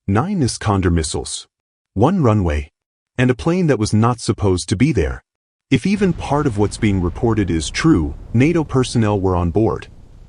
9 Iskander missiles, 1 runway, and a plane that was not supposed to be there. If even part of what's being reported is true, NATO personnel were on board.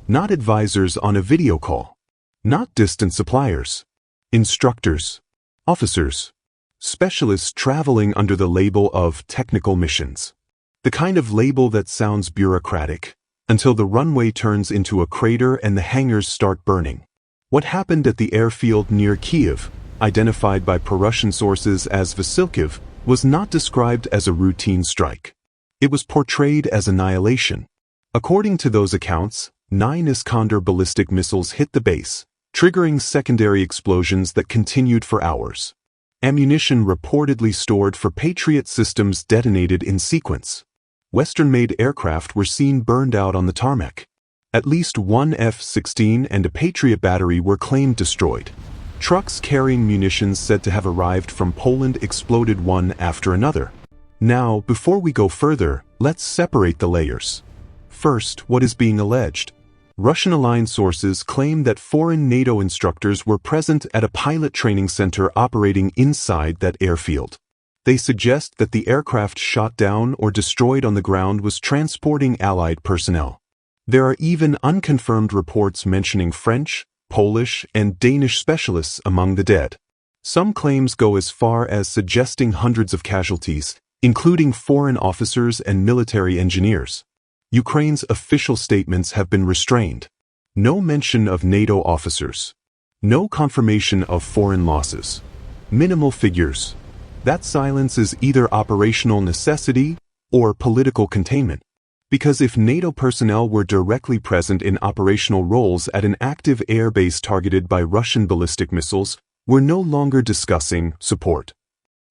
Not advisors on a video call. Not distant suppliers. Instructors. Officers. Specialists traveling under the label of technical missions. The kind of label that sounds bureaucratic, until the runway turns into a crater and the hangars start burning. What happened at the airfield near Kiev, identified by pro-Russian sources as Vasylkiv, was not described as a routine strike. It was portrayed as annihilation. According to those accounts, 9 Iskander ballistic missiles hit the base, triggering secondary explosions that continued for hours. Ammunition reportedly stored for Patriot systems detonated in sequence. Western-made aircraft were seen burned out on the tarmac. At least 1 F-16 and a Patriot battery were claimed destroyed. Trucks carrying munitions said to have arrived from Poland exploded one after another. Now, before we go further, let's separate the layers. First, what is being alleged? Russian-aligned sources claim that foreign NATO instructors were present at a pilot training center operating inside that airfield. They suggest that the aircraft shot down or destroyed on the ground was transporting Allied personnel. There are even unconfirmed reports mentioning French, Polish, and Danish specialists among the dead. Some claims go as far as suggesting hundreds of casualties, including foreign officers and military engineers. Ukraine's official statements have been restrained. No mention of NATO officers. No confirmation of foreign losses. Minimal figures. That silence is either operational necessity or political containment. Because if NATO personnel were directly present in operational roles at an active air base targeted by Russian ballistic missiles, we're no longer discussing support.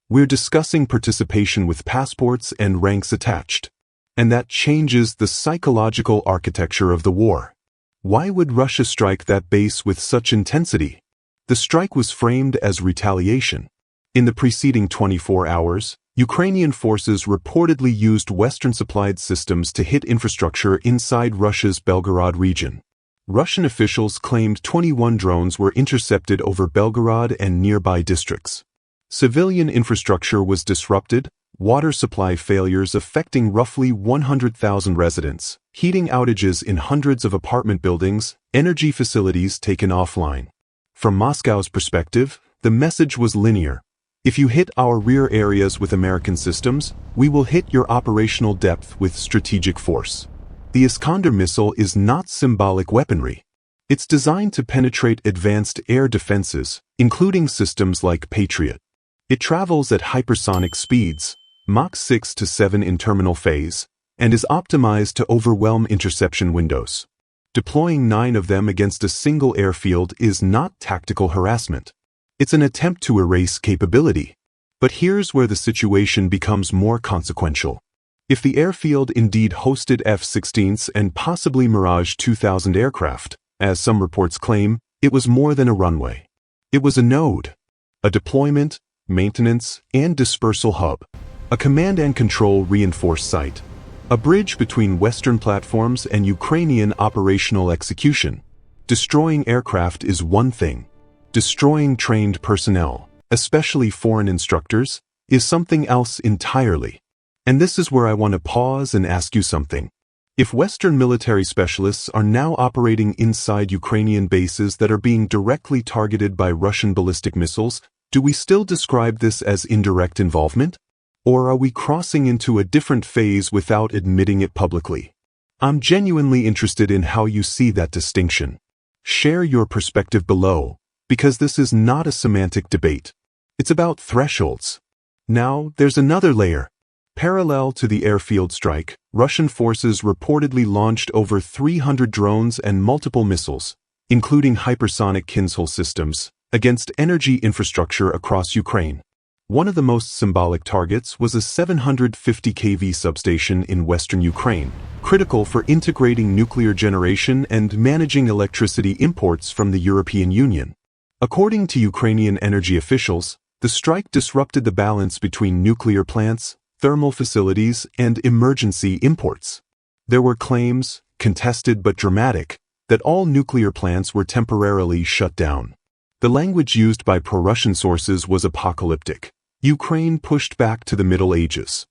We're discussing participation with passports and ranks attached. And that changes the psychological architecture of the war. Why would Russia strike that base with such intensity? The strike was framed as retaliation. In the preceding 24 hours, Ukrainian forces reportedly used Western-supplied systems to hit infrastructure inside Russia's Belgorod region. Russian officials claimed 21 drones were intercepted over Belgorod and nearby districts. Civilian infrastructure was disrupted, water supply failures affecting roughly 100,000 residents, heating outages in hundreds of apartment buildings, energy facilities taken offline. From Moscow's perspective, the message was linear. If you hit our rear areas with American systems, we will hit your operational depth with strategic force. The Iskander missile is not symbolic weaponry. It's designed to penetrate advanced air defenses, including systems like Patriot. It travels at hypersonic speeds, Mach 6 to 7 in terminal phase, and is optimized to overwhelm interception windows. Deploying 9 of them against a single airfield is not tactical harassment. It's an attempt to erase capability. But here's where the situation becomes more consequential. If the airfield indeed hosted F-16s and possibly Mirage 2000 aircraft, as some reports claim, it was more than a runway. It was a node, a deployment, maintenance, and dispersal hub, a command and control reinforced site, a bridge between Western platforms and Ukrainian operational execution. Destroying aircraft is one thing. Destroying trained personnel, especially foreign instructors, is something else entirely. And this is where I want to pause and ask you something. If Western military specialists are now operating inside Ukrainian bases that are being directly targeted by Russian ballistic missiles, do we still describe this as indirect involvement? Or are we crossing into a different phase without admitting it publicly? I'm genuinely interested in how you see that distinction. Share your perspective below, because this is not a semantic debate. It's about thresholds. Now, there's another layer. Parallel to the airfield strike, Russian forces reportedly launched over 300 drones and multiple missiles, including hypersonic Kinzhal systems, against energy infrastructure across Ukraine. One of the most symbolic targets was a 750 kV substation in western Ukraine, critical for integrating nuclear generation and managing electricity imports from the European Union. According to Ukrainian energy officials, the strike disrupted the balance between nuclear plants, thermal facilities, and emergency imports. There were claims, contested but dramatic, that all nuclear plants were temporarily shut down. The language used by pro-Russian sources was apocalyptic. Ukraine pushed back to the Middle Ages.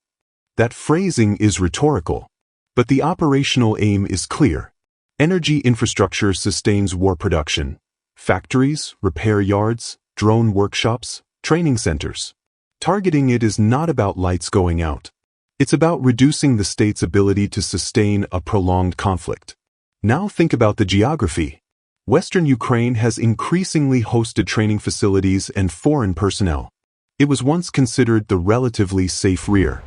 That phrasing is rhetorical, but the operational aim is clear. Energy infrastructure sustains war production. Factories, repair yards, drone workshops, training centers. Targeting it is not about lights going out. It's about reducing the state's ability to sustain a prolonged conflict. Now think about the geography. Western Ukraine has increasingly hosted training facilities and foreign personnel. It was once considered the relatively safe rear.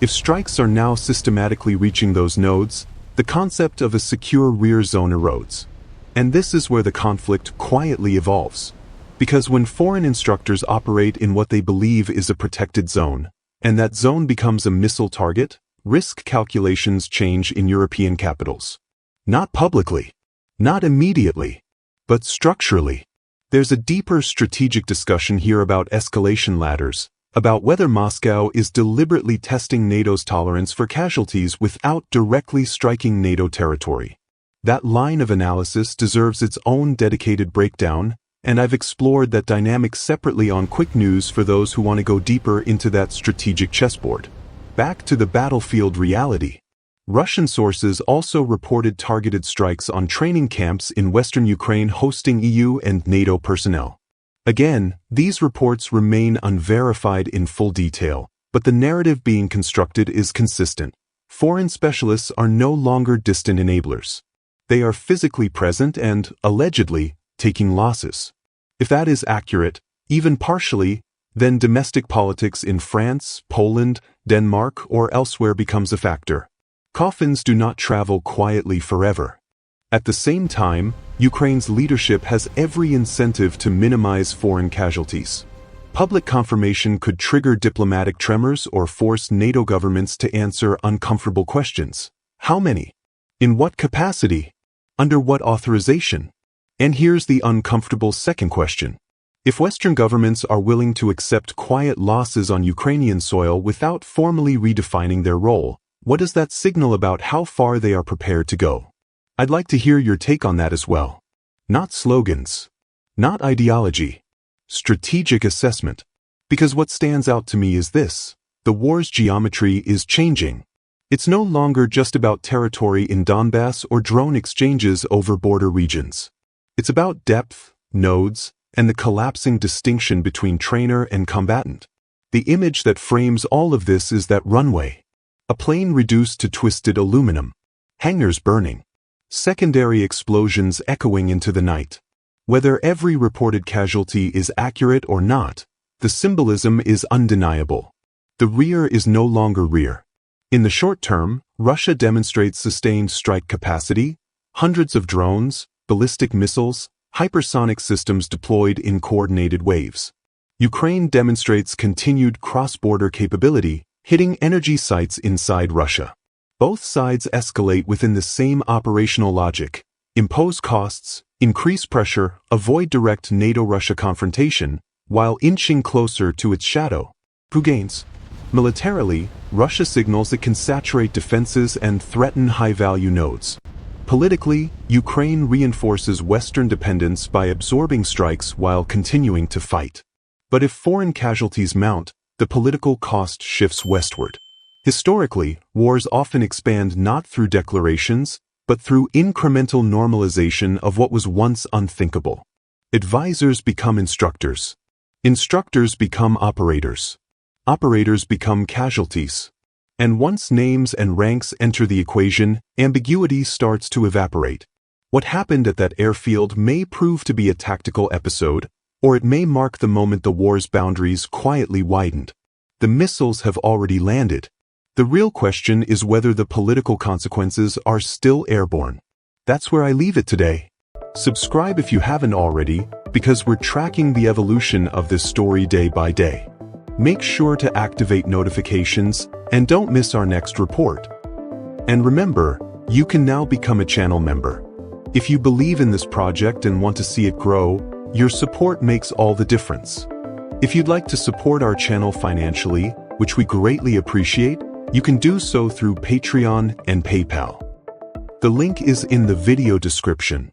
If strikes are now systematically reaching those nodes, the concept of a secure rear zone erodes. And this is where the conflict quietly evolves. Because when foreign instructors operate in what they believe is a protected zone, and that zone becomes a missile target, risk calculations change in European capitals. Not publicly, not immediately, but structurally. There's a deeper strategic discussion here about escalation ladders, about whether Moscow is deliberately testing NATO's tolerance for casualties without directly striking NATO territory. That line of analysis deserves its own dedicated breakdown, and I've explored that dynamic separately on Quick News for those who want to go deeper into that strategic chessboard. Back to the battlefield reality. Russian sources also reported targeted strikes on training camps in western Ukraine hosting EU and NATO personnel. Again, these reports remain unverified in full detail, but the narrative being constructed is consistent. Foreign specialists are no longer distant enablers. They are physically present and, allegedly, taking losses. If that is accurate, even partially, then domestic politics in France, Poland, Denmark, or elsewhere becomes a factor. Coffins do not travel quietly forever. At the same time, Ukraine's leadership has every incentive to minimize foreign casualties. Public confirmation could trigger diplomatic tremors or force NATO governments to answer uncomfortable questions. How many? In what capacity? Under what authorization? And here's the uncomfortable second question. If Western governments are willing to accept quiet losses on Ukrainian soil without formally redefining their role, what does that signal about how far they are prepared to go? I'd like to hear your take on that as well. Not slogans. Not ideology. Strategic assessment. Because what stands out to me is this: the war's geometry is changing. It's no longer just about territory in Donbass or drone exchanges over border regions. It's about depth, nodes, and the collapsing distinction between trainer and combatant. The image that frames all of this is that runway. A plane reduced to twisted aluminum. Hangars burning. Secondary explosions echoing into the night. Whether every reported casualty is accurate or not, the symbolism is undeniable. The rear is no longer rear. In the short term, Russia demonstrates sustained strike capacity, hundreds of drones, ballistic missiles, hypersonic systems deployed in coordinated waves. Ukraine demonstrates continued cross-border capability, hitting energy sites inside Russia. Both sides escalate within the same operational logic: impose costs, increase pressure, avoid direct NATO-Russia confrontation, while inching closer to its shadow. Who gains? Militarily, Russia signals it can saturate defenses and threaten high-value nodes. Politically, Ukraine reinforces Western dependence by absorbing strikes while continuing to fight. But if foreign casualties mount, the political cost shifts westward. Historically, wars often expand not through declarations, but through incremental normalization of what was once unthinkable. Advisors become instructors. Instructors become operators. Operators become casualties. And once names and ranks enter the equation, ambiguity starts to evaporate. What happened at that airfield may prove to be a tactical episode, or it may mark the moment the war's boundaries quietly widened. The missiles have already landed. The real question is whether the political consequences are still airborne. That's where I leave it today. Subscribe if you haven't already, because we're tracking the evolution of this story day by day. Make sure to activate notifications and don't miss our next report. And remember, you can now become a channel member. If you believe in this project and want to see it grow, your support makes all the difference. If you'd like to support our channel financially, which we greatly appreciate, you can do so through Patreon and PayPal. The link is in the video description.